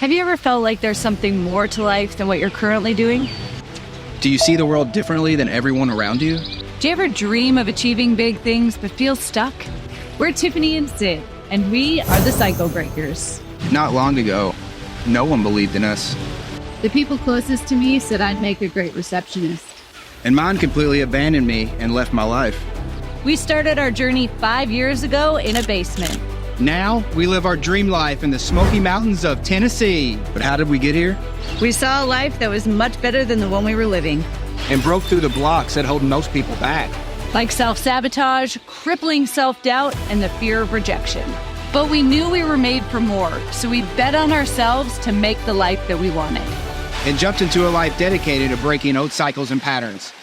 Have you ever felt like there's something more to life than what you're currently doing? Do you see the world differently than everyone around you? Do you ever dream of achieving big things but feel stuck? We're Tiffany and Sid, and we are the Cycle Breakers. Not long ago, no one believed in us. The people closest to me said I'd make a great receptionist. And mine completely abandoned me and left my life. We started our journey 5 years ago in a basement. Now, we live our dream life in the Smoky Mountains of Tennessee. But how did we get here? We saw a life that was much better than the one we were living. And broke through the blocks that hold most people back. Like self-sabotage, crippling self-doubt, and the fear of rejection. But we knew we were made for more, so we bet on ourselves to make the life that we wanted. And jumped into a life dedicated to breaking old cycles and patterns.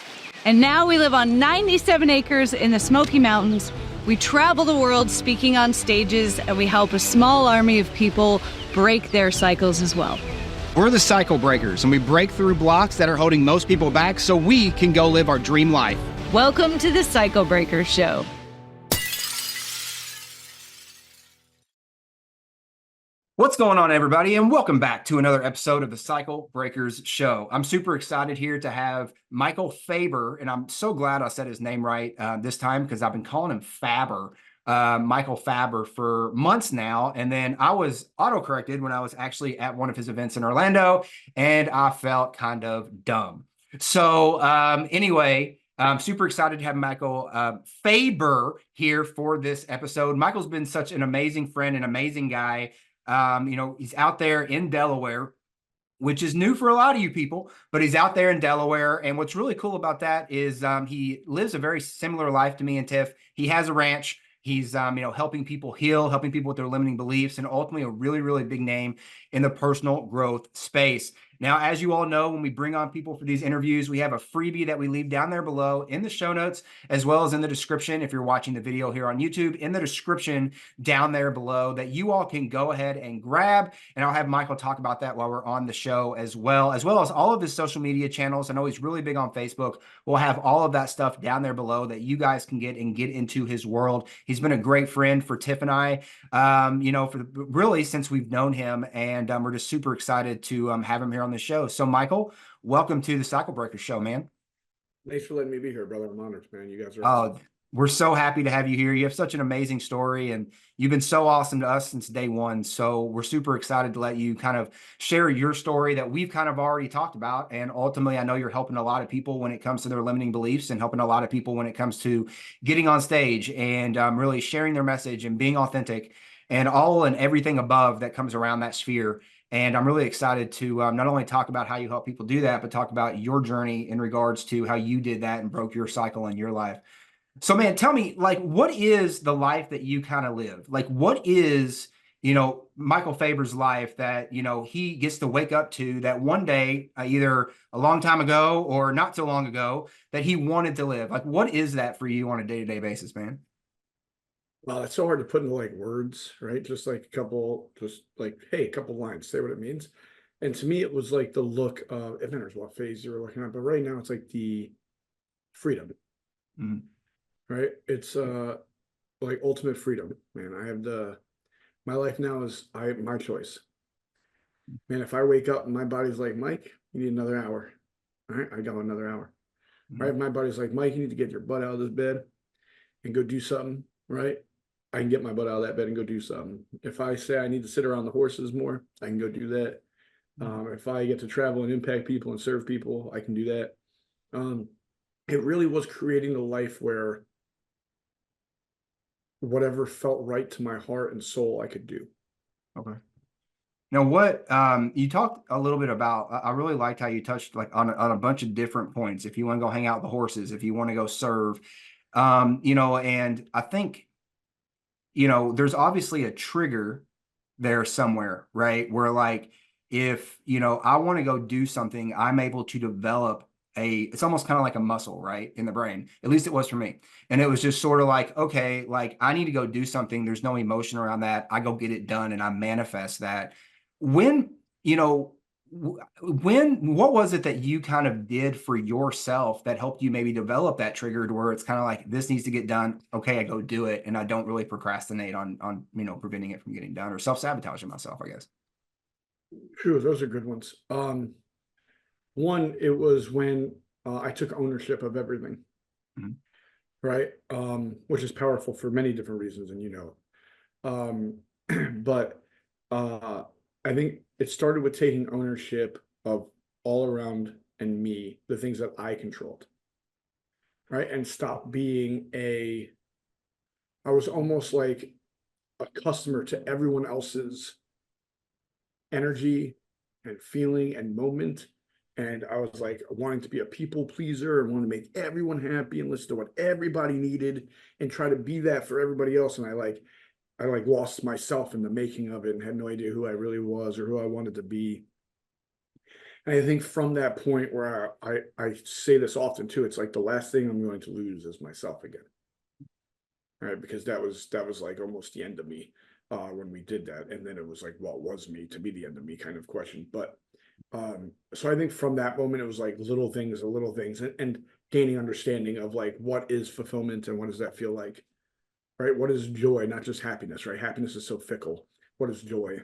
And now we live on 97 acres in the Smoky Mountains. We travel the world speaking on stages, and we help a small army of people break their cycles as well. We're the Cycle Breakers, and we break through blocks that are holding most people back so we can go live our dream life. Welcome to the Cycle Breakers Show. What's going on, everybody, and welcome back to another episode of the Cycle Breakers Show. I'm super excited here to have Michael Fabber, and I'm so glad I said his name right this time because I've been calling him Fabber, Michael Fabber, for months now, and then I was autocorrected when I was actually at one of his events in Orlando, and I felt kind of dumb. So anyway, I'm super excited to have Michael Fabber here for this episode. Michael's been such an amazing friend, an amazing guy. He's out there in Delaware, which is new for a lot of you people, but he's out there in Delaware. And what's really cool about that is he lives a very similar life to me and Tiff. He has a ranch. He's, helping people heal, helping people with their limiting beliefs, and ultimately a really, really big name in the personal growth space. Now, as you all know, when we bring on people for these interviews, we have a freebie that we leave down there below in the show notes, as well as in the description. If you're watching the video here on YouTube, in the description down there below, that you all can go ahead and grab. And I'll have Michael talk about that while we're on the show as well as all of his social media channels. I know he's really big on Facebook. We'll have all of that stuff down there below that you guys can get into his world. He's been a great friend for Tiff and I, really since we've known him, and we're just super excited to have him here on the show. So Michael, welcome to the Cycle Breakers Show, man. Thanks for letting me be here, brother. I'm honored, man. You guys are awesome. We're so happy to have you here. You have such an amazing story, and you've been so awesome to us since day one. So we're super excited to let you kind of share your story that we've kind of already talked about. And ultimately, I know you're helping a lot of people when it comes to their limiting beliefs, and helping a lot of people when it comes to getting on stage and really sharing their message and being authentic, and all and everything above that comes around that sphere. And I'm really excited to not only talk about how you help people do that, but talk about your journey in regards to how you did that and broke your cycle in your life. So, man, tell me, like, what is the life that you kind of live? Like, what is, Michael Fabber's life that, he gets to wake up to that one day, either a long time ago or not so long ago, that he wanted to live? Like, what is that for you on a day-to-day basis, man? Well, it's so hard to put into like words, right? Just like hey, a couple lines, say what it means. And to me, it was like the look of, it matters what phase you're looking at, but right now it's like the freedom, right? It's like ultimate freedom, man. I have my life now is my choice. Man, if I wake up and my body's like, Mike, you need another hour. All right, I got another hour. Right? My body's like, Mike, you need to get your butt out of this bed and go do something, right? I can get my butt out of that bed and go do something. If I say I need to sit around the horses more, I can go do that. If I get to travel and impact people and serve people, I can do that. It really was creating a life where whatever felt right to my heart and soul, I could do. Okay. Now, what you talked a little bit about, I really liked how you touched like on a bunch of different points. If you want to go hang out with the horses, if you want to go serve, and I think, there's obviously a trigger there somewhere, right? Where like, if, I want to go do something, I'm able to develop it's almost kind of like a muscle, right? In the brain, at least it was for me. And it was just sort of like, okay, like I need to go do something. There's no emotion around that. I go get it done and I manifest that. When, what was it that you kind of did for yourself that helped you maybe develop that trigger to where it's kind of like, this needs to get done. Okay, I go do it. And I don't really procrastinate on preventing it from getting done or self-sabotaging myself, I guess. True, those are good ones. One, it was when I took ownership of everything, Mhm. right? Which is powerful for many different reasons, and you know. But uh, I think it started with taking ownership of all around and me, the things that I controlled, right? And stop being I was almost like a customer to everyone else's energy and feeling and moment. And I was like wanting to be a people pleaser and wanting to make everyone happy and listen to what everybody needed and try to be that for everybody else. And I like lost myself in the making of it and had no idea who I really was or who I wanted to be. And I think from that point where I say this often too, it's like the last thing I'm going to lose is myself again. Right. Because that was like almost the end of me when we did that. And then it was like, what was me to be the end of me kind of question. But so I think from that moment it was like little things and gaining understanding of like what is fulfillment and what does that feel like, right? What is joy, not just happiness, right? Happiness is so fickle. What is joy,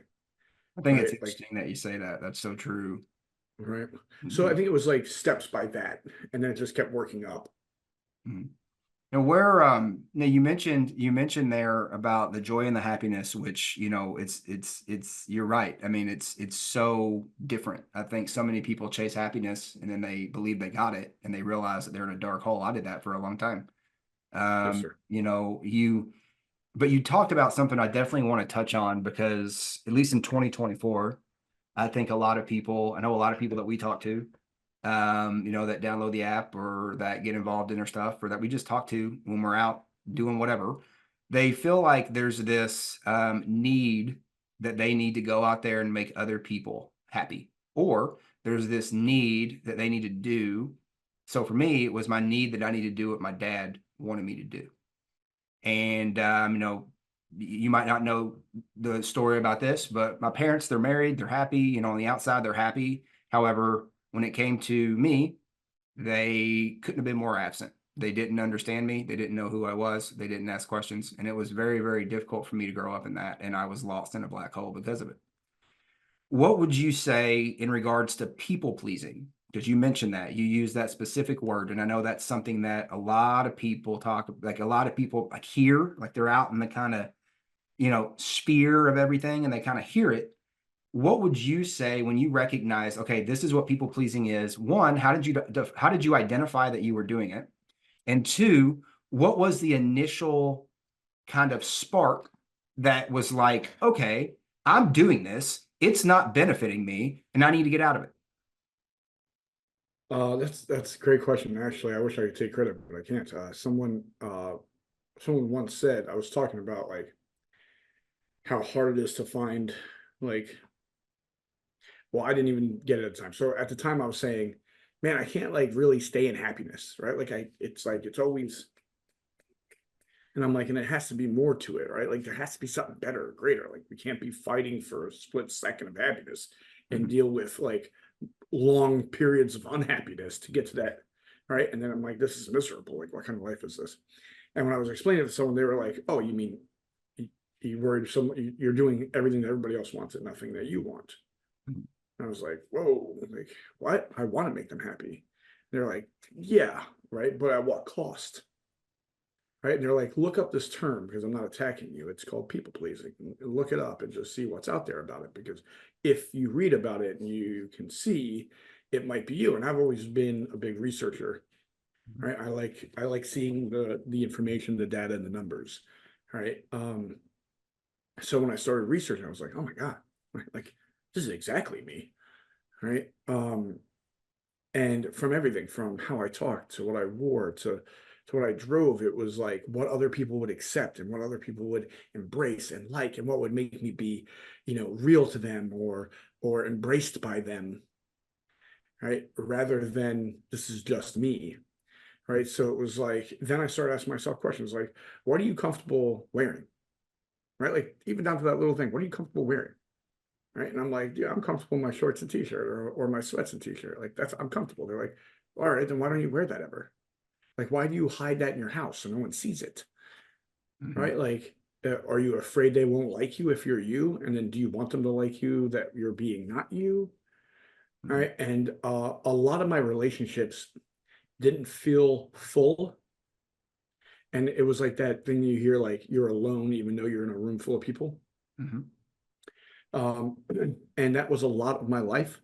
I think it's right? Like, interesting that you say that. That's so true. right. So I Mhm. think it was like steps by that, and then it just kept working up. Mhm. And now you mentioned there about the joy and the happiness, which, you know, it's you're right. I mean, it's so different. I think so many people chase happiness and then they believe they got it and they realize that they're in a dark hole. I did that for a long time. Yes, sir. You know, but you talked about something I definitely want to touch on because at least in 2024, I think I know a lot of people that we talk to, you know, that download the app or that get involved in their stuff or that we just talk to when we're out doing whatever. They feel like there's this need that they need to go out there and make other people happy, or there's this need that they need to do. So for me, it was my need that I need to do what my dad wanted me to do. And, you know, you might not know the story about this, but my parents, they're married, they're happy, you know, on the outside, they're happy. However, when it came to me, they couldn't have been more absent. They didn't understand me. They didn't know who I was. They didn't ask questions. And it was very, very difficult for me to grow up in that. And I was lost in a black hole because of it. What would you say in regards to people pleasing? Because you mentioned that you use that specific word, and I know that's something that a lot of people talk like a lot of people like hear, like they're out in the kind of, you know, sphere of everything and they kind of hear it. What would you say when you recognize, okay, this is what people pleasing is? One, how did you identify that you were doing it? And two, what was the initial kind of spark that was like, okay, I'm doing this. It's not benefiting me, and I need to get out of it. That's a great question. Actually, I wish I could take credit, but I can't. Someone once said I was talking about like how hard it is to find like well, I didn't even get it at the time. So at the time I was saying, man, I can't like really stay in happiness, right? It's like it's always and I'm like, and it has to be more to it, right? Like there has to be something better or greater. Like we can't be fighting for a split second of happiness and Mhm. deal with like long periods of unhappiness to get to that, right? And then I'm like, this is miserable. Like, what kind of life is this? And when I was explaining it to someone, they were like, "Oh, you mean you worried you're doing everything that everybody else wants and nothing that you want?" Mhm. And I was like, "Whoa, like what? I want to make them happy." They're like, "Yeah, right, but at what cost?" Right? And they're like, "Look up this term because I'm not attacking you. It's called people pleasing. And look it up and just see what's out there about it. Because if you read about it and you can see, it might be you." And I've always been a big researcher, right? I like seeing the information, the data, and the numbers, right? So when I started researching, I was like, "Oh my god, right? Like this is exactly me." Right. And from everything from how I talked to what I wore to what I drove, it was like what other people would accept and what other people would embrace and like and what would make me be, you know, real to them or embraced by them, right? Rather than this is just me. Right. So it was like then I started asking myself questions like, what are you comfortable wearing? Right. Like even down to that little thing, what are you comfortable wearing? Right. And I'm like, yeah, I'm comfortable in my shorts and t-shirt or my sweats and t-shirt. Like that's I'm comfortable. They're like, all right, then why don't you wear that ever? Like, why do you hide that in your house so no one sees it? Mhm. Right? Like, Are you afraid they won't like you if you're you? And then do you want them to like you that you're being not you? All right. And a lot of my relationships didn't feel full. And it was like that thing you hear, like you're alone, even though you're in a room full of people. Mhm. Um, and that was a lot of my life,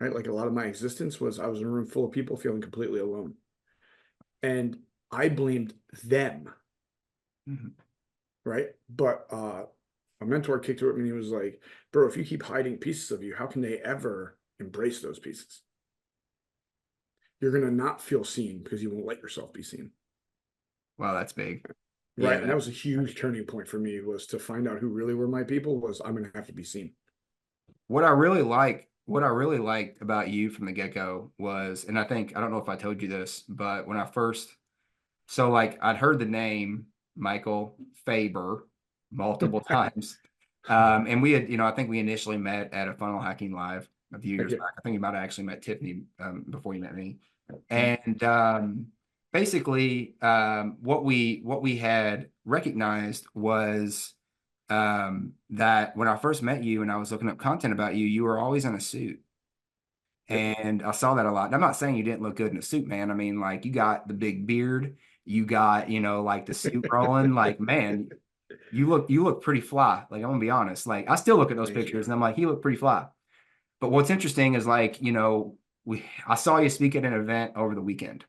right? Like a lot of my existence was I was in a room full of people feeling completely alone. And I blamed them, Mhm. right? But a mentor kicked to it and he was like, bro, if you keep hiding pieces of you, how can they ever embrace those pieces? You're gonna not feel seen because you won't let yourself be seen. Wow, that's big. Right. Yeah. And that was a huge turning point for me, was to find out who really were my people. Was I'm gonna have to be seen. What I really liked about you from the get-go was, and I don't know if I told you this, but when I first, so like I'd heard the name Michael Faber multiple times. And we had, I think we initially met at a funnel hacking live a few years Okay. back. I think you might have actually met Tiffany before you met me. Mhm. And basically, what we had recognized was that when I first met you and I was looking up content about you, you were always in a suit. Yep. And I saw that a lot. And I'm not saying you didn't look good in a suit, man. I mean, like you got the big beard, you got, like the suit rolling, like, man, you look pretty fly. Like, I'm gonna be honest. Like, I still look at those Thank pictures you. and I'm like, he looked pretty fly. But what's interesting is like, I saw you speak at an event over the weekend.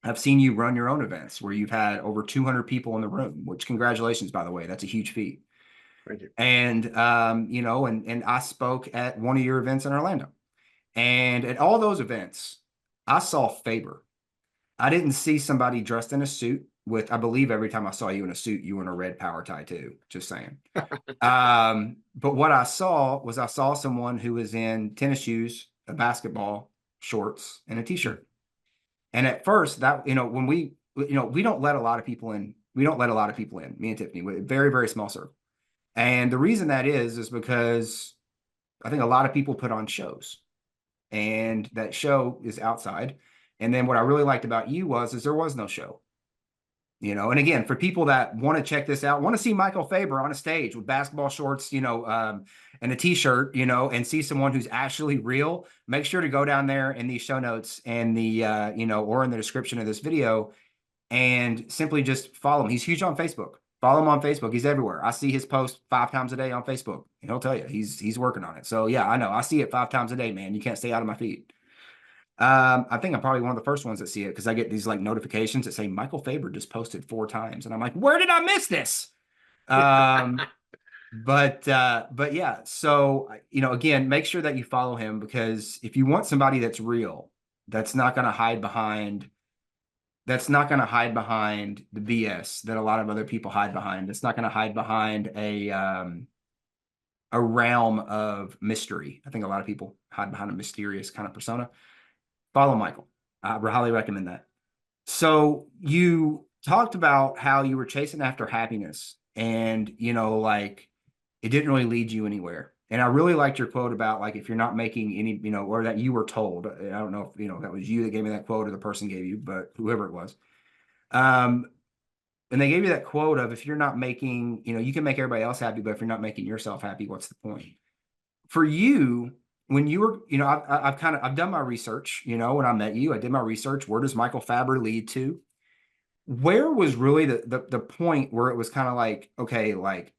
I've seen you run your own events where you've had over 200 people in the room, which congratulations, by the way, that's a huge feat. Thank you. And and I spoke at one of your events in Orlando. And at all those events, I saw Faber. I didn't see somebody dressed in a suit with, I believe every time I saw you in a suit, you were in a red power tie too, just saying. But what I saw someone who was in tennis shoes, a basketball, shorts, and a t-shirt. And at first that, when we don't let a lot of people in, me and Tiffany, with a very, very small circle. And the reason that is because I think a lot of people put on shows and that show is outside. And then what I really liked about you is there was no show. And again, for people that want to check this out, want to see Michael Faber on a stage with basketball shorts, and a t-shirt, and see someone who's actually real, make sure to go down there in these show notes and or in the description of this video and simply just follow him. He's huge on Facebook. Follow him on Facebook. He's everywhere. I see his post 5 times a day on Facebook, and he'll tell you he's working on it. So yeah, I know. I see it 5 times a day, man. You can't stay out of my feed. I think I'm probably one of the first ones that see it because I get these like notifications that say Michael Faber just posted 4 times, and I'm like, where did I miss this? But yeah. So again, make sure that you follow him because if you want somebody that's real, that's not going to hide behind the BS that a lot of other people hide behind. It's not going to hide behind a realm of mystery. I think a lot of people hide behind a mysterious kind of persona. Follow Michael. I highly recommend that. So you talked about how you were chasing after happiness and, like it didn't really lead you anywhere. And I really liked your quote about like, if you're not making any, or that you were told, I don't know if, that was you that gave me that quote or the person gave you, but whoever it was. And they gave you that quote of if you're not making, you can make everybody else happy, but if you're not making yourself happy, what's the point? For you, when you were, I've done my research, when I met you, I did my research. Where does Michael Fabber lead to? Where was really the point where it was kind of like, okay, like,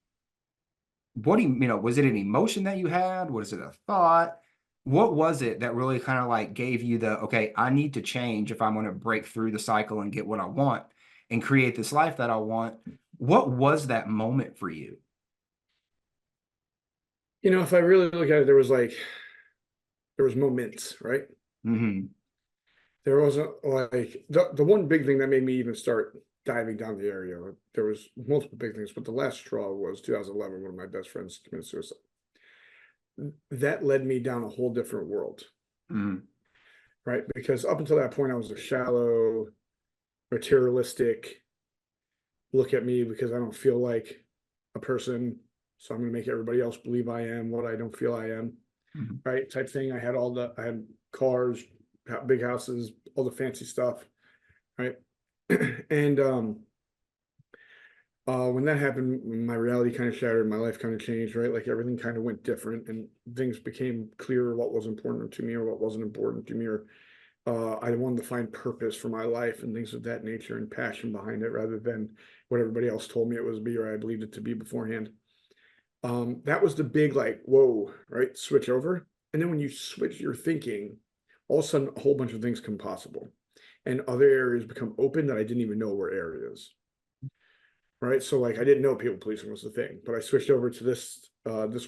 what do you, was it an emotion that you had? Was it a thought? What was it that really kind of like gave you okay, I need to change if I'm going to break through the cycle and get what I want and create this life that I want? What was that moment for you? If I really look at it, there was moments, right? Mm-hmm. There wasn't like the one big thing that made me even start diving down the area. There was multiple big things, but the last straw was 2011. One of my best friends committed suicide. That led me down a whole different world, Mm-hmm. right? Because up until that point, I was a shallow, materialistic, look at me because I don't feel like a person, so I'm going to make everybody else believe I am what I don't feel I am, Mm-hmm. right? Type thing. I had cars, big houses, all the fancy stuff, right? And When that happened, my reality kind of shattered, my life kind of changed, right? Like everything kind of went different and things became clearer what was important to me or what wasn't important to me, or I wanted to find purpose for my life and things of that nature and passion behind it rather than what everybody else told me it was be or I believed it to be beforehand. That was the big like, whoa, right? Switch over. And then when you switch your thinking, all of a sudden a whole bunch of things come possible and other areas become open that I didn't even know were areas. Right. So like I didn't know people policing was the thing, but I switched over to this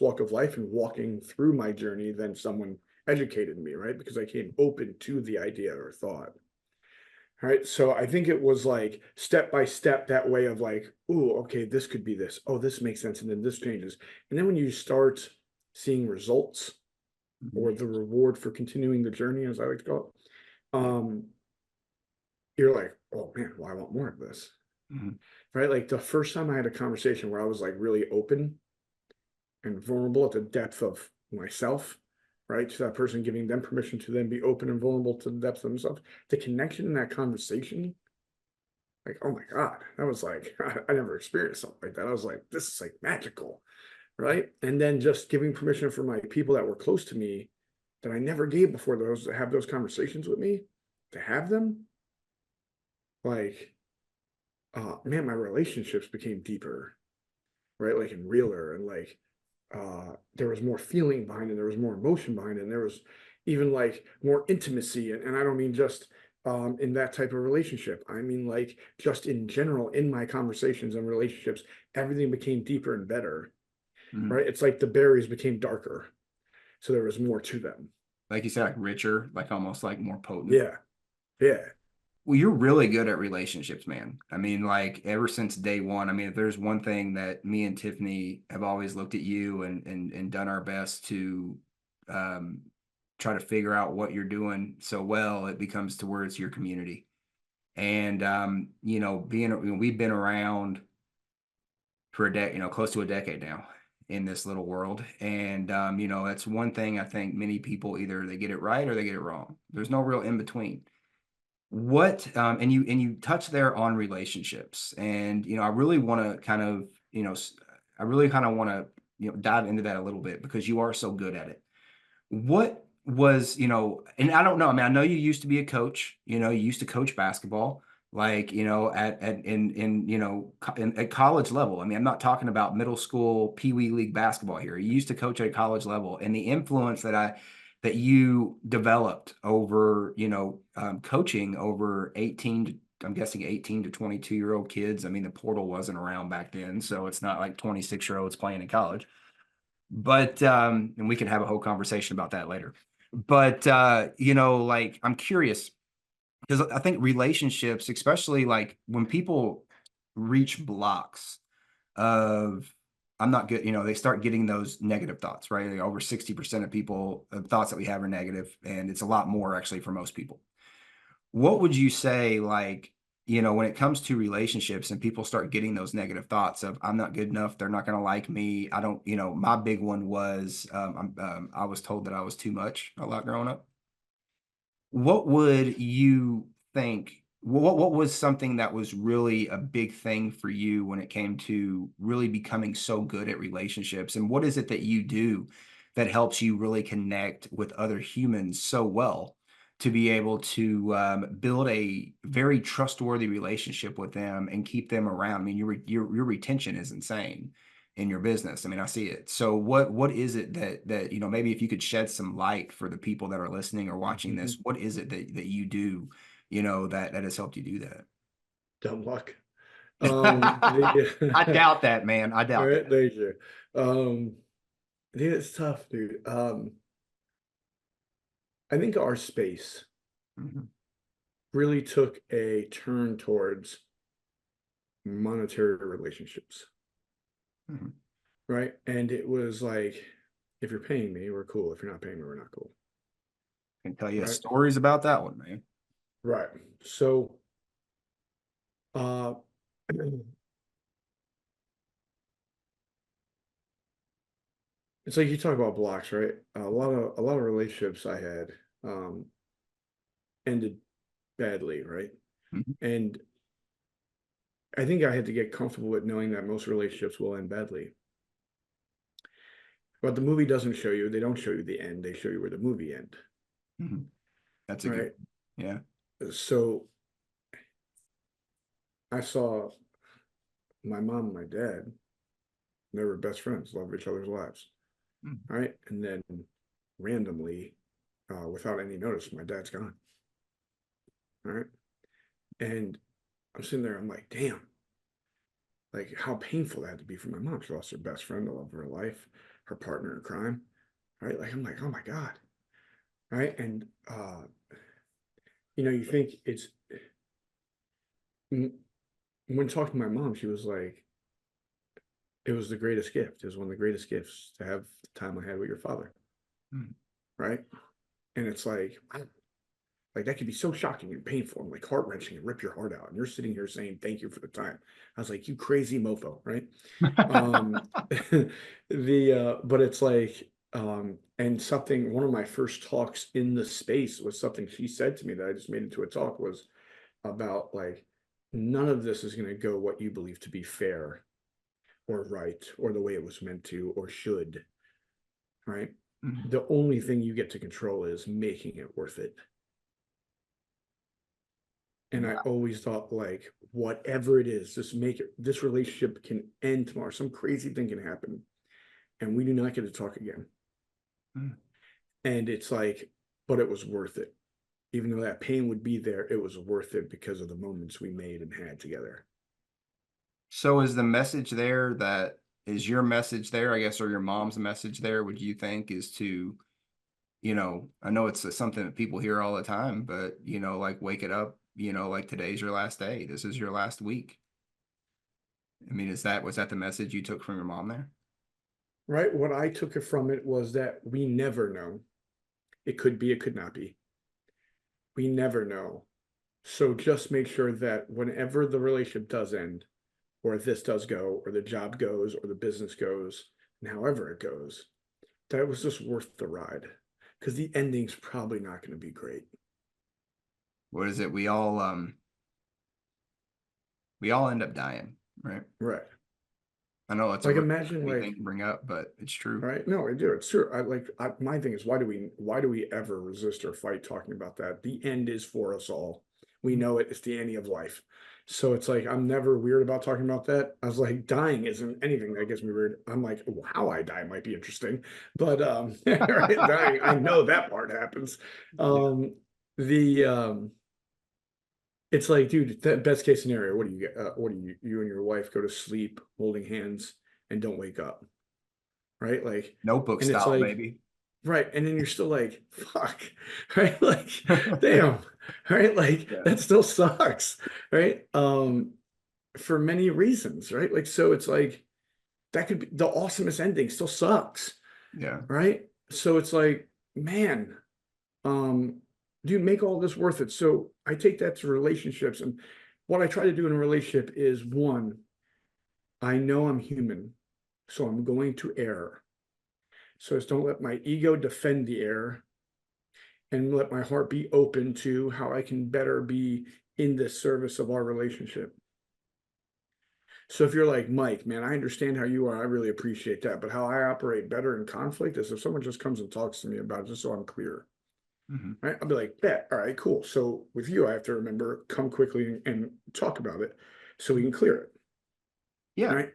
walk of life and walking through my journey, then someone educated me, right? Because I came open to the idea or thought. Right. So I think it was like step by step that way of like, oh, okay, this could be this. Oh, this makes sense. And then this changes. And then when you start seeing results or the reward for continuing the journey, as I like to call it, you're like, oh man, well, I want more of this. Right. Like the first time I had a conversation where I was like really open and vulnerable at the depth of myself, right? To that person, giving them permission to then be open and vulnerable to the depth of themselves. The connection in that conversation, like, oh my God, that was like, I never experienced something like that. I was like, this is like magical, right? And then just giving permission for my people that were close to me that I never gave before those to have those conversations with me, to have them, like, man, my relationships became deeper, right? Like and realer and like there was more feeling behind it, there was more emotion behind it, and there was even like more intimacy. And I don't mean just in that type of relationship. I mean like just in general in my conversations and relationships, everything became deeper and better. Right? It's like the berries became darker. So there was more to them. Like you said, like richer, like almost like more potent. Yeah. Yeah. Well, you're really good at relationships, man. I mean, like ever since day one. I mean, if there's one thing that me and Tiffany have always looked at you and done our best to um, try to figure out what you're doing so well, it becomes towards your community. And you know, we've been around for close to a decade now in this little world. And you know, that's one thing I think many people either they get it right or they get it wrong. There's no real in between. What and you touch there on relationships, and you know, I really want to kind of, I really kind of want to, dive into that a little bit because you are so good at it. What was, and I don't know, I mean, I know you used to be a coach, you used to coach basketball, like, at at college level. I mean, I'm not talking about middle school Pee Wee League basketball here. You used to coach at a college level, and the influence that you developed over, coaching over 18 to, I'm guessing 18 to 22-year-old kids. I mean, the portal wasn't around back then, so it's not like 26-year-olds playing in college. But and we can have a whole conversation about that later. But like I'm curious because I think relationships, especially like when people reach blocks of I'm not good, they start getting those negative thoughts, right? Like over 60% of people, thoughts that we have are negative, and it's a lot more actually for most people. What would you say, like, when it comes to relationships and people start getting those negative thoughts of I'm not good enough, they're not going to like me. I don't, my big one was I was told that I was too much a lot growing up. What would you think? What was something that was really a big thing for you when it came to really becoming so good at relationships? And what is it that you do that helps you really connect with other humans so well to be able to build a very trustworthy relationship with them and keep them around? I mean, your retention is insane in your business. I mean, I see it. So what is it that maybe if you could shed some light for the people that are listening or watching this, what is it that you do, that has helped you do that? Dumb luck. I doubt that, man. I All doubt right, that. thank you. Dude, it's tough, dude. I think our space Mhm. really took a turn towards monetary relationships, Mhm. right? And it was like, if you're paying me, we're cool. If you're not paying me, we're not cool, I can tell you right? stories about that one, man. Right. So, uh, it's like you talk about blocks, right? A lot of relationships I had um, ended badly, right? Mhm. And I think I had to get comfortable with knowing that most relationships will end badly. But the movie doesn't show you, they don't show you the end, they show you where the movie ends. Mhm. That's a Right. good, yeah. So I saw my mom and my dad, they were best friends, loved each other's lives. Mm. Right. And then randomly, without any notice, my dad's gone. All right. And I'm sitting there, I'm like, damn, like how painful that had to be for my mom. She lost her best friend, the love of her life, her partner in crime. Right. Like, I'm like, oh my God. Right. And, you think it's, when talking to my mom, she was like, it was the greatest gift. It was one of the greatest gifts to have the time I had with your father. Mm. Right. And it's like, wow, like that could be so shocking and painful and like heart wrenching and rip your heart out. And you're sitting here saying, thank you for the time. I was like, you crazy mofo. Right. But it's like, and something, one of my first talks in the space was something she said to me that I just made into a talk was about like, none of this is going to go what you believe to be fair or right or the way it was meant to or should. Right. Mhm. The only thing you get to control is making it worth it. And I always thought, like, whatever it is, just make it, this relationship can end tomorrow. Some crazy thing can happen. And we do not get to talk again. Mm. And it's like, but it was worth it. Even though that pain would be there, it was worth it because of the moments we made and had together. So is the message there that is your message there, I guess, or your mom's message there, would you think is to, I know it's something that people hear all the time, but, like wake it up, like today's your last day. This is your last week. I mean, was that the message you took from your mom there? Right. What I took it from it was that we never know. It could be, it could not be. We never know. So just make sure that whenever the relationship does end, or if this does go, or the job goes, or the business goes, and however it goes, that it was just worth the ride. Because the ending's probably not going to be great. What is it? We all end up dying, right? Right. I know it's a Like really imagine heavy thing like, to bring up, but it's true. right? No, I do. It's true. My thing is why do we ever resist or fight talking about that? The end is for us all. We know it. It's the ending of life. So it's like I'm never weird about talking about that. I was like, dying isn't anything that gets me weird. I'm like, oh, how I die might be interesting, but right, dying, I know that part happens. The It's like, dude, that best case scenario, what do you get? What do you and your wife go to sleep holding hands and don't wake up, right? Like, Notebook and it's style, like, baby. right, and then you're still like, fuck, right? Like, damn, right? Like Yeah. that still sucks, right? For many reasons, right? Like, so it's like that could be the awesomest ending, still sucks, Yeah. right? So it's like, man, dude, make all this worth it. So I take that to relationships, and what I try to do in a relationship is one, I know I'm human, so I'm going to err. So just don't let my ego defend the error and let my heart be open to how I can better be in the service of our relationship. So if you're like, Mike, man, I understand how you are. I really appreciate that. But how I operate better in conflict is if someone just comes and talks to me about it, just so I'm clear. Mhm. Right? I'll be like, bet. All right, cool. So with you, I have to remember, come quickly and talk about it so we can clear it. Yeah. Right.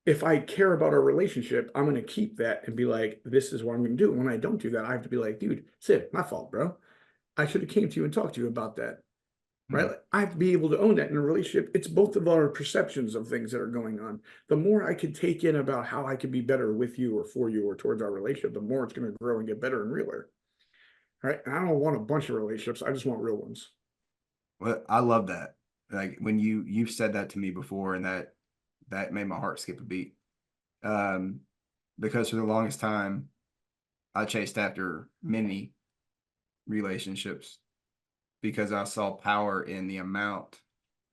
If I care about our relationship, I'm going to keep that and be like, this is what I'm going to do. When I don't do that, I have to be like, dude, Sid, my fault, bro. I should have came to you and talked to you about that. Right. Mhm. Like, I have to be able to own that in a relationship. It's both of our perceptions of things that are going on. The more I could take in about how I could be better with you or for you or towards our relationship, the more it's going to grow and get better and realer. Right. And I don't want a bunch of relationships. I just want real ones. Well, I love that. Like when you've said that to me before, and that made my heart skip a beat. Because for the longest time, I chased after many relationships because I saw power in the amount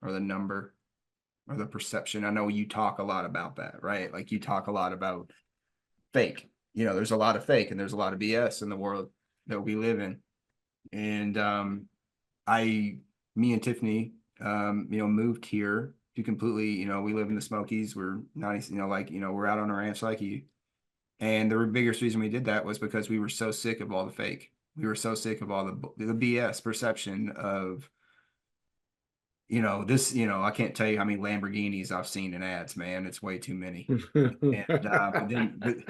or the number or the perception. I know you talk a lot about that, right? Like you talk a lot about fake. There's a lot of fake and there's a lot of BS in the world that we live in. And me and Tiffany, moved here to completely, you know, we live in the Smokies. We're 90, you know, like, you know, we're out on a ranch like you. And the biggest reason we did that was because we were so sick of all the fake. We were so sick of all the BS perception of, you know, this, you know, I can't tell you how many Lamborghinis I've seen in ads, man. It's way too many. And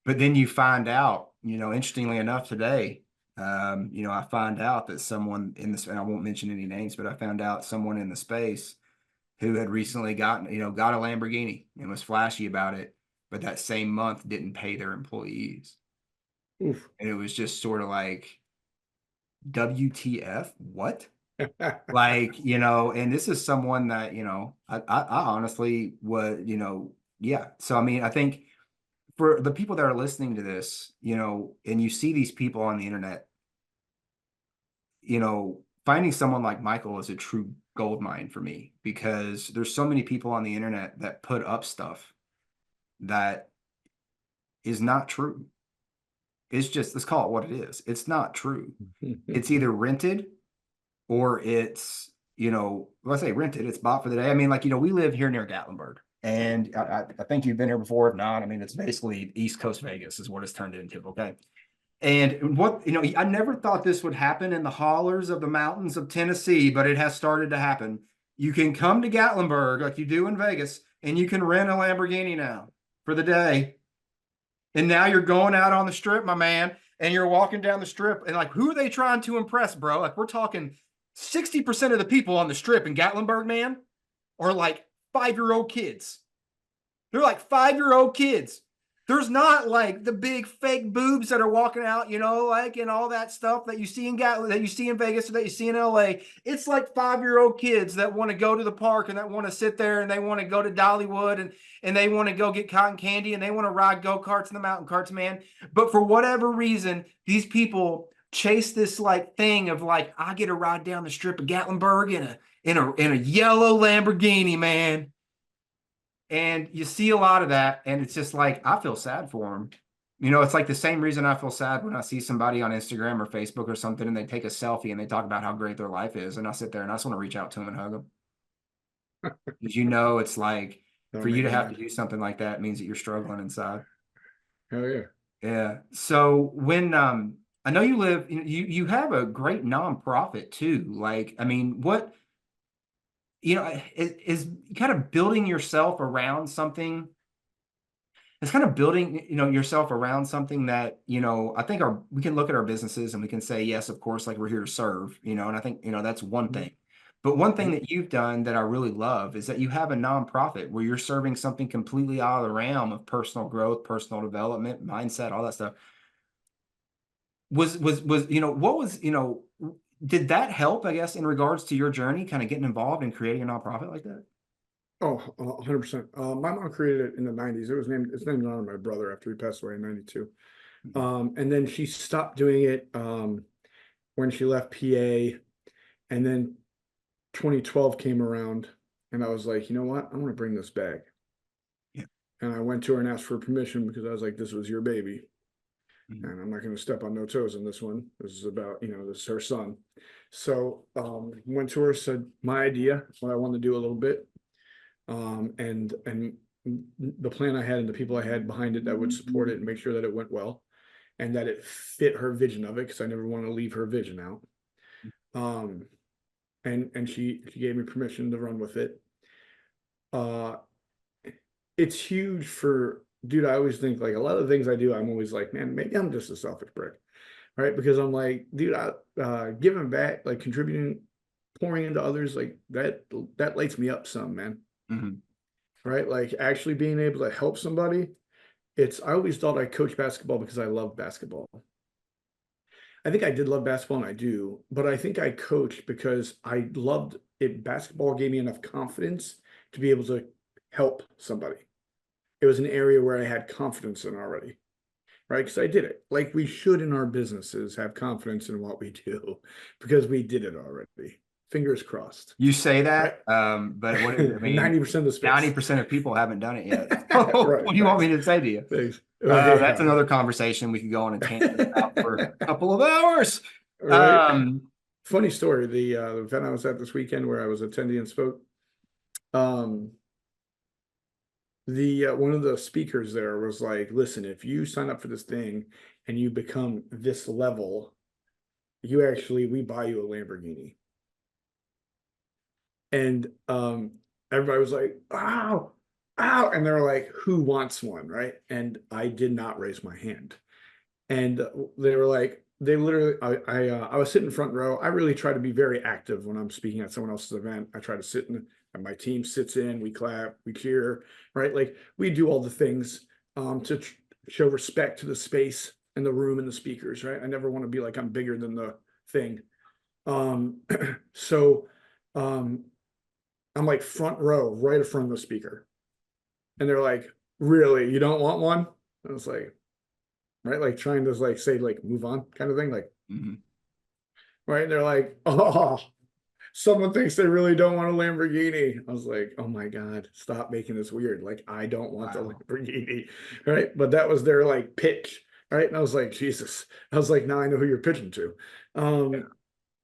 but then you find out, you know, interestingly enough today, you know, I find out that someone in this, and I won't mention any names, but I found out someone in the space who had recently gotten, you know, got a Lamborghini and was flashy about it, but that same month didn't pay their employees. Oof. And it was just sort of like, WTF? What? Like, you know, and this is someone that, you know, I honestly would, you know, yeah. So, I mean, I think for the people that are listening to this, you know, and you see these people on the internet, you know, finding someone like Michael is a true gold mine for me, because there's so many people on the internet that put up stuff that is not true. It's just, let's call it what it is. It's not true. It's either rented or it's, you know, let's say rented, it's bought for the day. I mean, like, you know, we live here near Gatlinburg, and I think you've been here before. If not, I mean, it's basically East Coast Vegas is what it's turned into. Okay. And what, you know, I never thought this would happen in the hollers of the mountains of Tennessee, but it has started to happen. You can come to Gatlinburg like you do in Vegas, and you can rent a Lamborghini now for the day. And now you're going out on the strip, my man, and you're walking down the strip, and like, who are they trying to impress, bro? Like, we're talking 60% of the people on the strip in Gatlinburg, man, are like 5-year-old kids. They're like 5-year-old kids. There's not like the big fake boobs that are walking out, you know, like, and all that stuff that you see in that you see in Vegas or that you see in LA. It's like 5-year-old kids that want to go to the park and that want to sit there and they want to go to Dollywood and they want to go get cotton candy and they want to ride go-karts in the mountain carts, man. But for whatever reason, these people chase this like thing of like, I get to ride down the strip of Gatlinburg in a yellow Lamborghini, man. And you see a lot of that, and it's just like, I feel sad for them. You know, it's like the same reason I feel sad when I see somebody on Instagram or Facebook or something, and they take a selfie and they talk about how great their life is. And I sit there and I just want to reach out to them and hug them. Because, you know, it's like, for you to have to do something like that means that you're struggling inside. Hell yeah. Yeah. So when, I know you live, you have a great nonprofit too. Like, I mean, what, you know, is kind of building yourself around something. It's kind of building, you know, yourself around something that, you know, I think we can look at our businesses and we can say, yes, of course, like we're here to serve, you know, and I think, you know, that's one thing. But one thing that you've done that I really love is that you have a nonprofit where you're serving something completely out of the realm of personal growth, personal development, mindset, all that stuff. Was, you know, what was, you know, did that help, I guess, in regards to your journey, kind of getting involved in creating a nonprofit like that? Oh, 100%. My mom created it in the 90s. It's named after my brother after he passed away in 92. And then she stopped doing it when she left PA. And then 2012 came around and I was like, you know what? I want to bring this back. Yeah. And I went to her and asked for permission because I was like, this was your baby. And I'm not going to step on no toes in this one. This is about, you know, this is her son. So went to her, said my idea, what I wanted to do a little bit. And the plan I had and the people I had behind it that would support it and make sure that it went well and that it fit her vision of it, because I never want to leave her vision out. And she gave me permission to run with it. It's huge for, dude, I always think like a lot of the things I do, I'm always like, man, maybe I'm just a selfish prick, right? Because I'm like, dude, giving back, like contributing, pouring into others, like that lights me up some, man. Right? Like actually being able to help somebody. I always thought I coached basketball because I love basketball. I think I did love basketball and I do, but I think I coached because I loved it. Basketball gave me enough confidence to be able to help somebody. It was an area where I had confidence in already, right? Because I did it. Like we should in our businesses have confidence in what we do because we did it already. Fingers crossed. You say that, but what, I mean, 90% of the space. 90% of people haven't done it yet. Right, What do you want me to say to you? Thanks. That's another conversation we could go on a tangent about for a couple of hours. Right. Funny story. The event I was at this weekend where I was attending and spoke, The one of the speakers there was like, listen, if you sign up for this thing and you become this level, we buy you a Lamborghini. And everybody was like, ow, ow. And they're like, who wants one? Right. And I did not raise my hand. And they were like, they literally, I was sitting front row. I really try to be very active when I'm speaking at someone else's event. I try to sit in, and my team sits in, we clap, we cheer, right? Like we do all the things to show respect to the space and the room and the speakers, right? I never want to be like I'm bigger than the thing. So I'm like front row, right in front of the speaker. And they're like, really, you don't want one? I was like, right, like trying to like say like move on kind of thing, like right. And they're like, oh, someone thinks they really don't want a Lamborghini. I was like, oh my God, stop making this weird. Like I don't want the Lamborghini, right? But that was their like pitch, right? And I was like, Jesus. I was like, now I know who you're pitching to.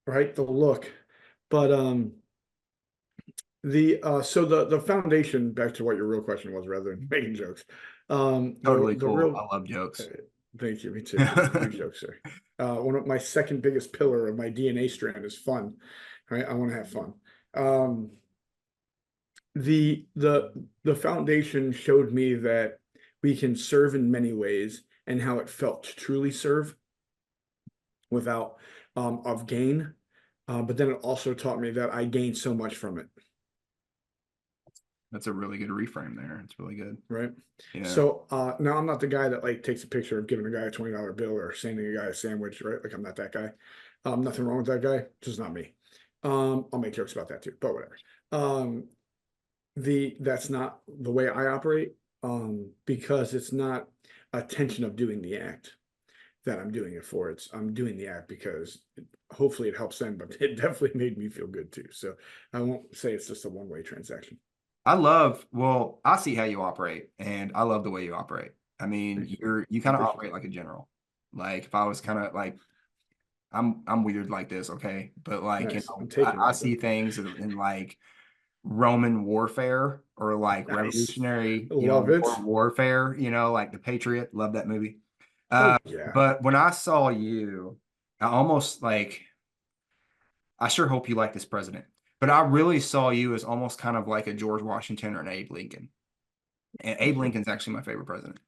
Right, the look. But so the foundation, back to what your real question was rather than making jokes. Totally cool. I love jokes. Thank you. Me too. Big jokes there. One of my second biggest pillar of my DNA strand is fun. Right. I want to have fun. The foundation showed me that we can serve in many ways and how it felt to truly serve without of gain. But then it also taught me that I gained so much from it. That's a really good reframe there. It's really good. Right. Yeah. So now I'm not the guy that like takes a picture of giving a guy a $20 bill or sending a guy a sandwich, right? Like I'm not that guy. Nothing wrong with that guy, just not me. I'll make jokes about that too, but whatever. That's not the way I operate, because it's not attention of doing the act that I'm doing it for. I'm doing the act because hopefully it helps them, but it definitely made me feel good too. So I won't say it's just a one-way transaction. I see how you operate, and I love the way you operate. I mean, you kind of operate like a general. Like if I was kind of like, I'm weird like this, okay? But like, Nice. I see things in like Roman warfare or like Nice. revolutionary, Love it. warfare, like The Patriot. Love that movie. Yeah. But when I saw you, I almost like, I sure hope you like this president, but I really saw you as almost kind of like a George Washington or an Abe Lincoln. And Abe Lincoln's actually my favorite president.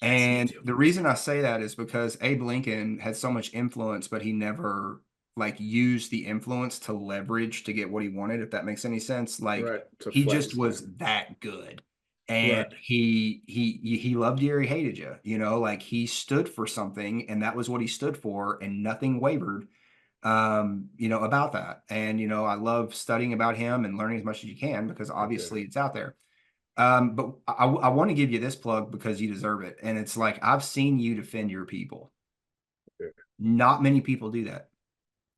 And the reason I say that is because Abe Lincoln had so much influence, but he never like used the influence to leverage to get what he wanted, if that makes any sense. Like he just was that good. And he loved you or he hated you, like he stood for something and that was what he stood for and nothing wavered, about that. And, I love studying about him and learning as much as you can because obviously it's out there. But I want to give you this plug because you deserve it. And it's like, I've seen you defend your people. Not many people do that.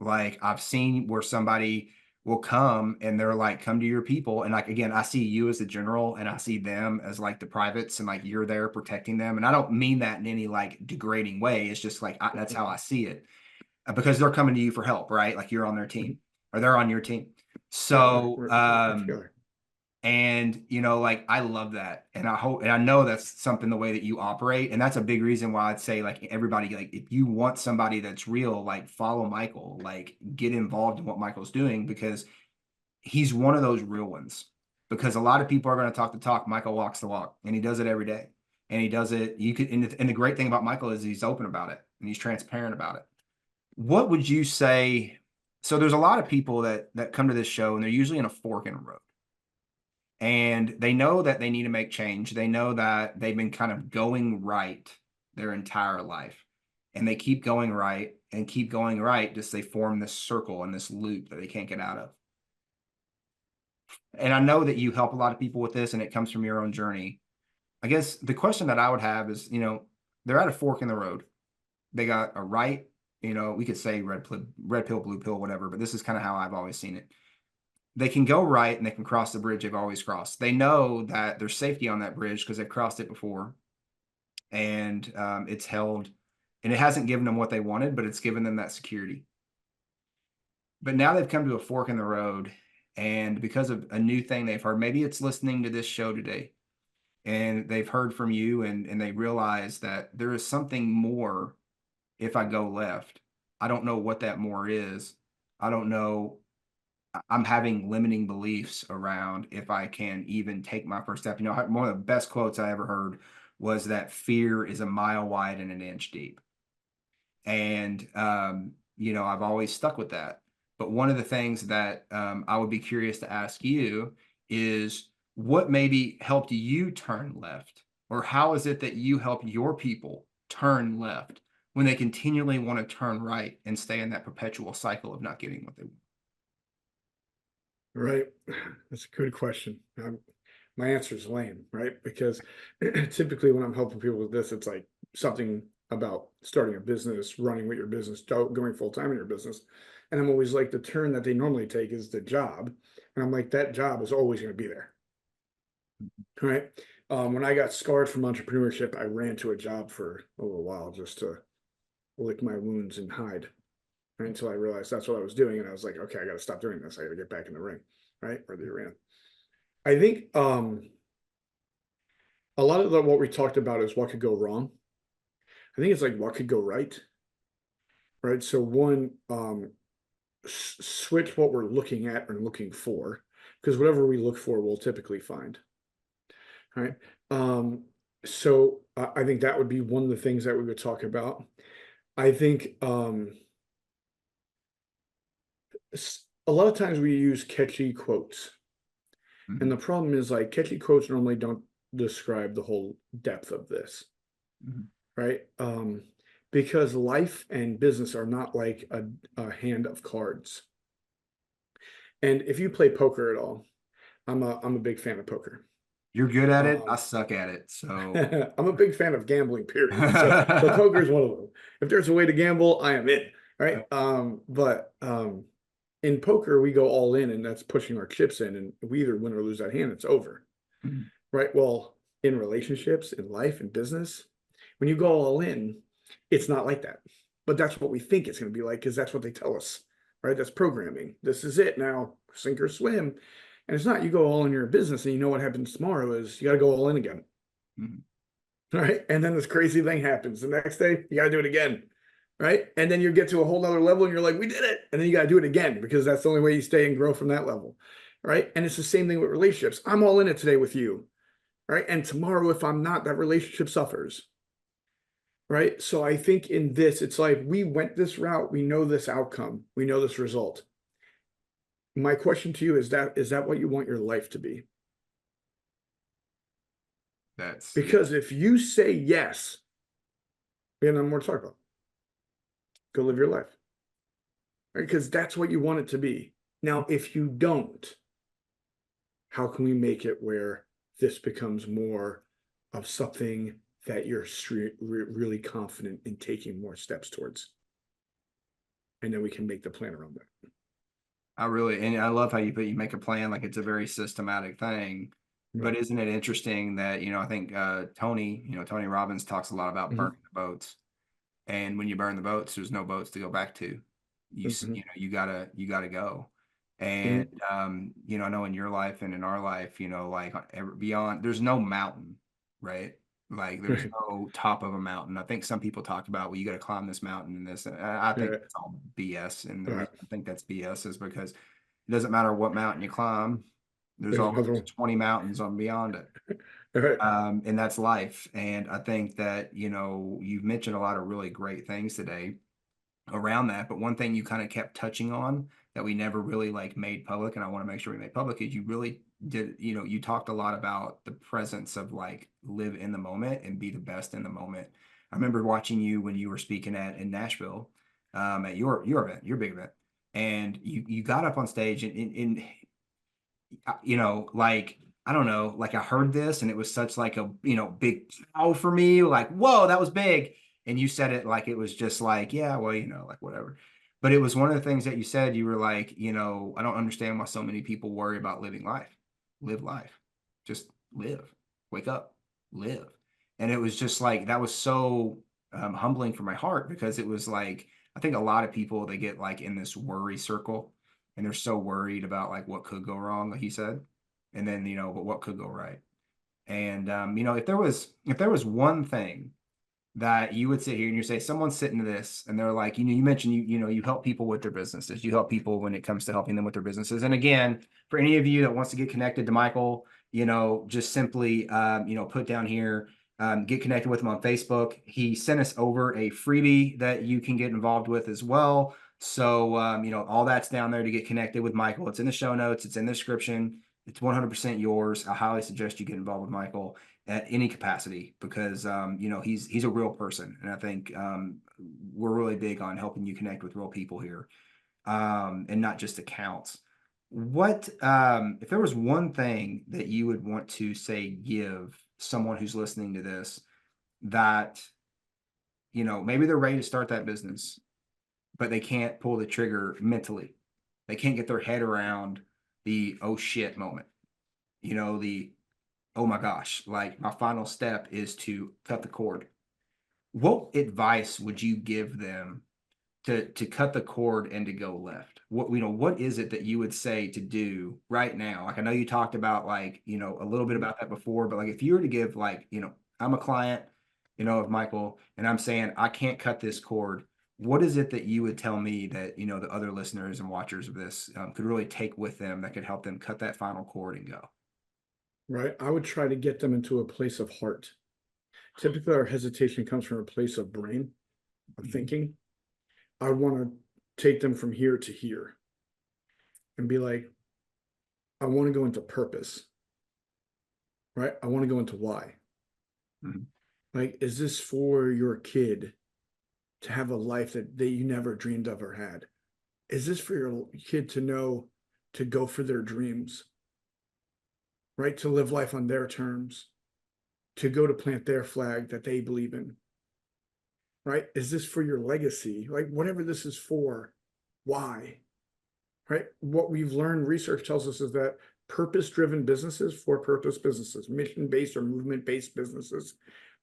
Like I've seen where somebody will come and they're like, come to your people. And like, again, I see you as the general and I see them as like the privates and like you're there protecting them. And I don't mean that in any like degrading way. It's just like, that's how I see it because they're coming to you for help, right? Like you're on their team or they're on your team. So, and like I love that. And I hope, and I know that's something the way that you operate. And that's a big reason why I'd say like everybody, like if you want somebody that's real, like follow Michael, like get involved in what Michael's doing because he's one of those real ones. Because a lot of people are going to talk the talk. Michael walks the walk and he does it every day. And he does it. And the great thing about Michael is he's open about it and he's transparent about it. What would you say? So there's a lot of people that come to this show and they're usually in a fork in the road. And they know that they need to make change. They know that they've been kind of going right their entire life. And they keep going right and keep going right. Just they form this circle and this loop that they can't get out of. And I know that you help a lot of people with this and it comes from your own journey. I guess the question that I would have is, they're at a fork in the road. They got a right, we could say red pill, blue pill, whatever, but this is kind of how I've always seen it. They can go right and they can cross the bridge they've always crossed. They know that there's safety on that bridge because they've crossed it before. And it's held, and it hasn't given them what they wanted, but it's given them that security. But now they've come to a fork in the road And because of a new thing they've heard, maybe it's listening to this show today, and they've heard from you, and they realize that there is something more if I go left. I don't know what that more is. I don't know. I'm having limiting beliefs around if I can even take my first step. One of the best quotes I ever heard was that fear is a mile wide and an inch deep. And, I've always stuck with that. But one of the things that I would be curious to ask you is what maybe helped you turn left? Or how is it that you help your people turn left when they continually want to turn right and stay in that perpetual cycle of not getting what they want? Right. That's a good question. My answer is lame, right? Because typically when I'm helping people with this, it's like something about starting a business, running with your business, going full time in your business. And I'm always like, the turn that they normally take is the job. And I'm like, that job is always going to be there. Right. When I got scarred from entrepreneurship, I ran to a job for a little while just to lick my wounds and hide. Right, until I realized that's what I was doing. And I was like, okay, I got to stop doing this. I got to get back in the ring. Right. Or the arena. I think a lot of what we talked about is what could go wrong. I think it's like what could go right. Right. So one, switch what we're looking at and looking for, because whatever we look for, we'll typically find. Right. So I think that would be one of the things that we would talk about. I think a lot of times we use catchy quotes. Mhm. And the problem is like catchy quotes normally don't describe the whole depth of this. Mhm. Right? Because life and business are not like a hand of cards. And if you play poker at all, I'm a big fan of poker. You're good at it. I suck at it. So I'm a big fan of gambling, period. So poker is one of them. If there's a way to gamble, I am in. Right. But in poker, we go all in, and that's pushing our chips in, and we either win or lose that hand, it's over. Mhm. Right. Well, in relationships, in life, in business, when you go all in, it's not like that. But that's what we think it's going to be like, because that's what they tell us. Right. That's programming. This is it now, sink or swim. And it's not. You go all in your business, and you know what happens tomorrow is you got to go all in again. Mhm. Right. And then this crazy thing happens. The next day, you got to do it again. Right. And then you get to a whole nother level and you're like, we did it. And then you got to do it again, because that's the only way you stay and grow from that level. Right. And it's the same thing with relationships. I'm all in it today with you. Right. And tomorrow, if I'm not, that relationship suffers. Right. So I think in this, it's like we went this route. We know this outcome. We know this result. My question to you is that what you want your life to be? Because if you say yes, we have nothing more to talk about. Go live your life. Right? Because that's what you want it to be. Now, if you don't, how can we make it where this becomes more of something that you're really confident in taking more steps towards? And then we can make the plan around that. And I love how you make a plan like it's a very systematic thing. But isn't it interesting that, I think Tony Robbins talks a lot about burning the boats. And when you burn the boats, there's no boats to go back to. You gotta go. And I know in your life and in our life, like beyond, there's no mountain, right? Like there's no top of a mountain. I think some people talk about, well, you got to climb this mountain and this. I think it's all BS. And the reason I think that's BS is because it doesn't matter what mountain you climb. There's always 20 mountains on beyond it. And that's life. And I think that, you've mentioned a lot of really great things today around that. But one thing you kind of kept touching on that we never really like made public, and I want to make sure we made public, is you really did, you talked a lot about the presence of like live in the moment and be the best in the moment. I remember watching you when you were speaking in Nashville, at your event, your big event, and you got up on stage and like, I don't know, like I heard this and it was such like a, big pow for me, like, whoa, that was big. And you said it like it was just like, yeah, well, like whatever. But it was one of the things that you said, you were like, I don't understand why so many people worry about living life. Live life. Just live. Wake up. Live. And it was just like, that was so humbling for my heart, because it was like, I think a lot of people, they get like in this worry circle and they're so worried about like what could go wrong, like you said, and then, but what could go right. And, if there was one thing that you would sit here and you say, someone's sitting to this and they're like, you mentioned, you help people with their businesses. You help people when it comes to helping them with their businesses. And again, for any of you that wants to get connected to Michael, just simply, put down here, get connected with him on Facebook. He sent us over a freebie that you can get involved with as well. So, all that's down there to get connected with Michael. It's in the show notes. It's in the description. It's 100% yours. I highly suggest you get involved with Michael at any capacity because, he's a real person. And I think we're really big on helping you connect with real people here and not just accounts. What, if there was one thing that you would want to say, give someone who's listening to this that, maybe they're ready to start that business, but they can't pull the trigger mentally. They can't get their head around the, oh shit moment, the, oh my gosh, like my final step is to cut the cord. What advice would you give them to cut the cord and to go left? What is it that you would say to do right now? Like, I know you talked about like, a little bit about that before, but like, if you were to give like, I'm a client, of Michael, and I'm saying, I can't cut this cord. What is it that you would tell me that, the other listeners and watchers of this could really take with them that could help them cut that final cord and go? Right. I would try to get them into a place of heart. Typically, our hesitation comes from a place of brain, of thinking. I want to take them from here to here and be like, I want to go into purpose, right? I want to go into why. Like, is this for your kid to have a life that you never dreamed of or had? Is this for your kid to know to go for their dreams, right? To live life on their terms, to go to plant their flag that they believe in, right? Is this for your legacy? Like, whatever this is for, why, right? What we've learned, research tells us, is that purpose-driven businesses, for-purpose businesses, mission-based or movement-based businesses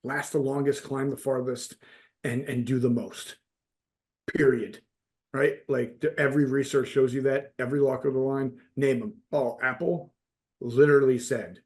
last the longest, climb the farthest, and do the most, period, right? Like, every research shows you that. Every walk of the line, name them. Oh, Apple literally said,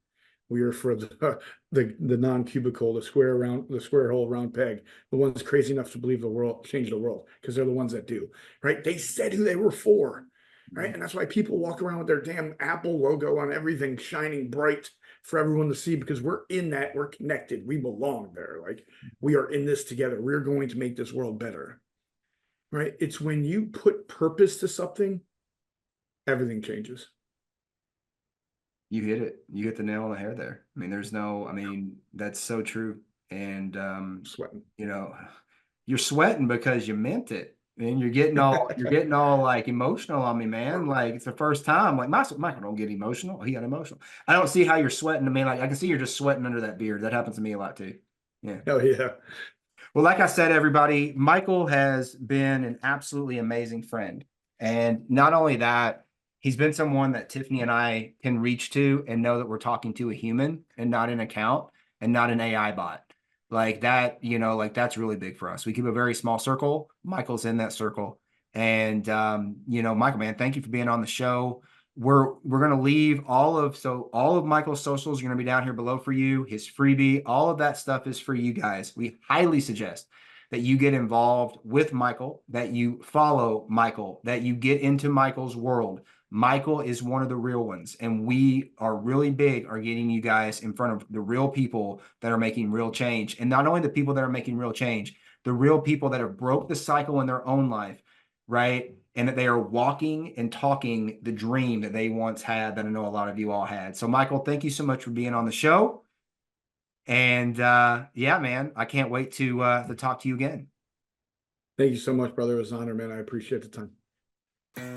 we are for the non-cubicle, the square hole round peg, the ones crazy enough to believe the world change the world, because they're the ones that do, right? They said who they were for, right? And that's why people walk around with their damn Apple logo on everything, shining bright for everyone to see, because we're in that, we're connected, we belong there. Like, we are in this together. We're going to make this world better, right? It's when you put purpose to something, everything changes. You hit it. You hit the nail on the head there. I mean, that's so true. And, Sweating. You're sweating because you meant it. And you're getting all like emotional on me, man. Like, it's the first time. Like, Michael don't get emotional. He got emotional. I don't see how you're sweating. I mean, like, I can see you're just sweating under that beard. That happens to me a lot too. Yeah. Oh yeah. Well, like I said, everybody, Michael has been an absolutely amazing friend. And not only that, he's been someone that Tiffany and I can reach to and know that we're talking to a human and not an account and not an AI bot. Like that, that's really big for us. We keep a very small circle. Michael's in that circle. And, Michael, man, thank you for being on the show. We're going to leave all of Michael's socials are going to be down here below for you. His freebie, all of that stuff is for you guys. We highly suggest that you get involved with Michael, that you follow Michael, that you get into Michael's world. Michael is one of the real ones, and we are really big on getting you guys in front of the real people that are making real change. And not only the people that are making real change, the real people that have broke the cycle in their own life, right? And that they are walking and talking the dream that they once had, that I know a lot of you all had. So Michael, thank you so much for being on the show. And yeah, man, I can't wait to talk to you again. Thank you so much, brother. It was an honor, man. I appreciate the time.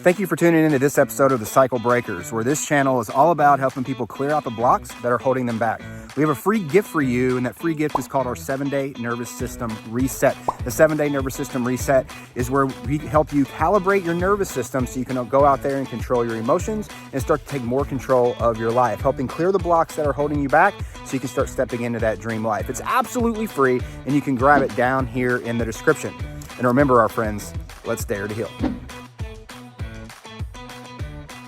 Thank you for tuning into this episode of The Cycle Breakers, where this channel is all about helping people clear out the blocks that are holding them back. We have a free gift for you, and that free gift is called our 7-Day Nervous System Reset. The 7-Day Nervous System Reset is where we help you calibrate your nervous system so you can go out there and control your emotions and start to take more control of your life, helping clear the blocks that are holding you back so you can start stepping into that dream life. It's absolutely free, and you can grab it down here in the description. And remember, our friends, let's dare to heal.